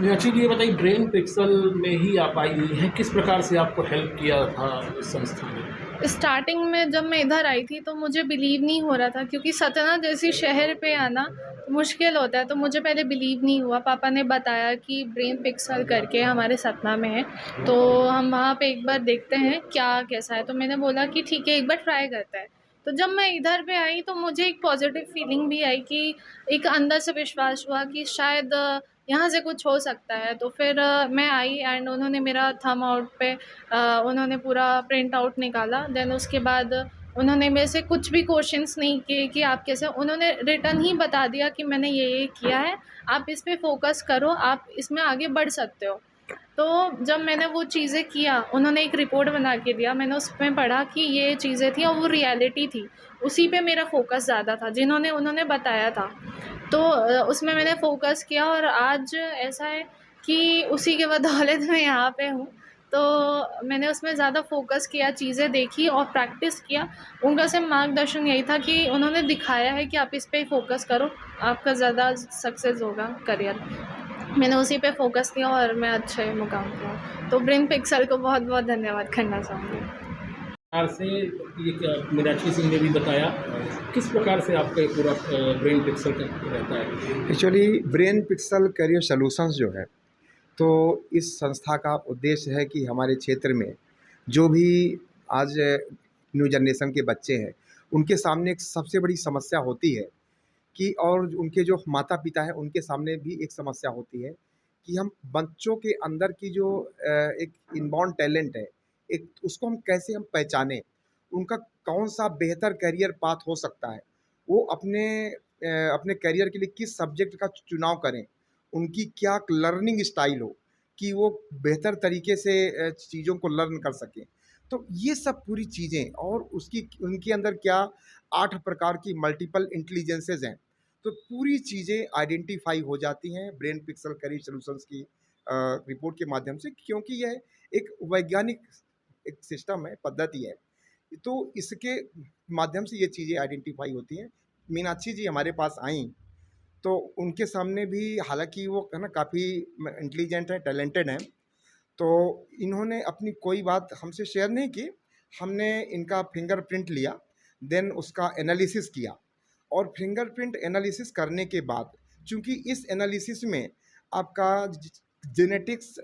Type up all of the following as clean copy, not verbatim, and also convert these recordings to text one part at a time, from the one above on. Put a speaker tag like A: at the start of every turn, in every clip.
A: मीनाक्षी जी, ये बताइए, brain pixel में ही आप आई हुई हैं, किस प्रकार से आपको हेल्प किया था इस संस्था ने?
B: स्टार्टिंग में जब मैं इधर आई थी तो मुझे बिलीव नहीं हो रहा था, क्योंकि सतना जैसी शहर पे आना तो मुश्किल होता है। तो मुझे पहले बिलीव नहीं हुआ। पापा ने बताया कि ब्रेन पिक्सल करके हमारे सतना में है, तो हम वहाँ पे एक बार देखते हैं क्या कैसा है। तो मैंने बोला कि ठीक है, एक बार ट्राई करता है। तो जब मैं इधर पे आई तो मुझे एक पॉजिटिव फीलिंग भी आई कि एक अंदर से विश्वास हुआ कि शायद यहाँ से कुछ हो सकता है। तो फिर मैं आई एंड उन्होंने मेरा थंब आउट पे उन्होंने पूरा प्रिंट आउट निकाला। देन उसके बाद उन्होंने मेरे से कुछ भी क्वेश्चंस नहीं किए कि आप कैसे, उन्होंने रिटर्न ही बता दिया कि मैंने ये किया है, आप इस पे फोकस करो, आप इसमें आगे बढ़ सकते हो। तो जब मैंने वो चीज़ें किया, उन्होंने एक रिपोर्ट बना के दिया, मैंने उसमें पढ़ा कि ये चीज़ें थी और वो रियलिटी थी। उसी पे मेरा फोकस ज़्यादा था जिन्होंने उन्होंने बताया था। तो उसमें मैंने फ़ोकस किया और आज ऐसा है कि उसी के बदौलत मैं यहाँ पे हूँ। तो मैंने उसमें ज़्यादा फ़ोकस किया, चीज़ें देखी और प्रैक्टिस किया। उनका सिर्फ़ मार्गदर्शन यही था कि उन्होंने दिखाया है कि आप इस पे ही फ़ोकस करो, आपका ज़्यादा सक्सेस होगा करियर। मैंने उसी पे फ़ोकस किया और मैं अच्छे मुकाम पे हूँ। तो ब्रेन पिक्सल को बहुत-बहुत धन्यवाद करना चाहूँगी।
A: प्रकार से ये मीनाक्षी सिंह ने भी बताया, किस प्रकार से आपका ये पूरा ब्रेन पिक्सल का रहता है?
C: Actually brain pixel career solutions जो है, तो इस संस्था का उद्देश्य है कि हमारे क्षेत्र में जो भी आज न्यू जनरेशन के बच्चे हैं, उनके सामने एक सबसे बड़ी समस्या होती है कि, और उनके जो माता-पिता हैं, उनके सामने भी एक समस्या होती है कि हम बच्चों के अंदर की जो एक इनबॉर्न टैलेंट है, एक उसको हम कैसे हम पहचानें? उनका कौन-सा बेहतर करियर पाथ हो सकता है? वो अपने करियर के लिए किस सब्जेक्ट का चुनाव करें? उनकी क्या लर्निंग स्टाइल हो कि वो बेहतर तरीके से चीज़ों को लर्न कर सकें। तो ये सब पूरी चीज़ें, और उसकी उनके अंदर क्या 8 प्रकार की मल्टीपल इंटेलिजेंसेज़ हैं। तो पूरी चीज़ें आइडेंटिफ़ाई हो जाती हैं ब्रेन पिक्सल करियर सॉल्यूशंस की रिपोर्ट के माध्यम से, क्योंकि यह एक वैज्ञानिक एक सिस्टम है, पद्धति है। तो इसके माध्यम से ये चीज़ें आइडेंटिफ़ाई होती हैं। मीनाक्षी जी हमारे पास आईं, तो उनके सामने भी, हालाँकि वो है ना काफ़ी इंटेलिजेंट हैं, टैलेंटेड हैं, तो इन्होंने अपनी कोई बात हमसे शेयर नहीं की। हमने इनका फिंगरप्रिंट लिया, देन उसका एनालिसिस किया, और फिंगरप्रिंट एनालिसिस करने के बाद, चूँकि इस एनालिसिस में आपका जेनेटिक्स,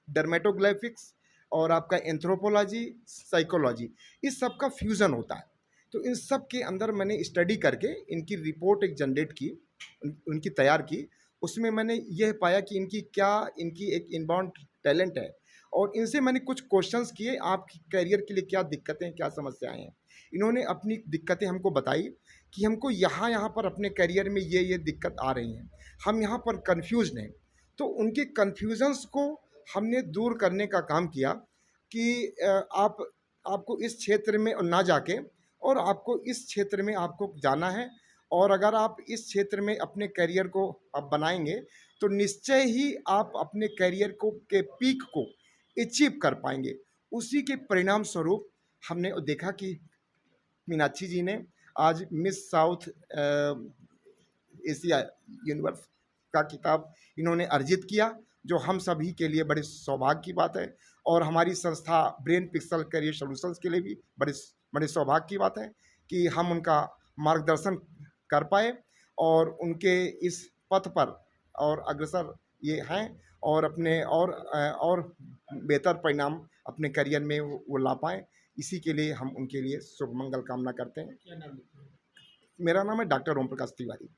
C: डर्मेटोग्राफिक्स और आपका एंथ्रोपोलॉजी, साइकोलॉजी, इस सब का फ्यूज़न होता है। तो इन सब के अंदर मैंने स्टडी करके इनकी रिपोर्ट एक जनरेट की, उनकी तैयार की। उसमें मैंने यह पाया कि इनकी एक इनबाउंड टैलेंट है, और इनसे मैंने कुछ क्वेश्चंस किए, आपके करियर के लिए क्या दिक्कतें, क्या समस्याएँ हैं? इन्होंने अपनी दिक्कतें हमको बताई कि हमको यहाँ-यहाँ पर अपने करियर में ये दिक्कत आ रही हैं। हम यहाँ पर कन्फ्यूज़्ड हैं। तो उनके कन्फ्यूज़न्स को हमने दूर करने का काम किया कि आपको इस क्षेत्र में ना जाके, और आपको इस क्षेत्र में आपको जाना है, और अगर आप इस क्षेत्र में अपने करियर को आप बनाएँगे, तो निश्चय ही आप अपने करियर को के पीक को अचीव कर पाएँगे। उसी के परिणाम स्वरूप हमने देखा कि मीनाक्षी जी ने आज मिस साउथ एशिया यूनिवर्स का खिताब इन्होंने अर्जित किया, जो हम सभी के लिए बड़े सौभाग्य की बात है, और हमारी संस्था ब्रेन पिक्सल करियर सॉल्यूशंस के लिए भी बड़े बड़े सौभाग्य की बात है कि हम उनका मार्गदर्शन कर पाए, और उनके इस पथ पर और अग्रसर ये हैं, और और बेहतर परिणाम अपने करियर में वो ला पाएँ। इसी के लिए हम उनके लिए शुभ मंगल कामना करते हैं।
A: क्या नाम है?
C: मेरा नाम है डॉक्टर ओम प्रकाश तिवारी।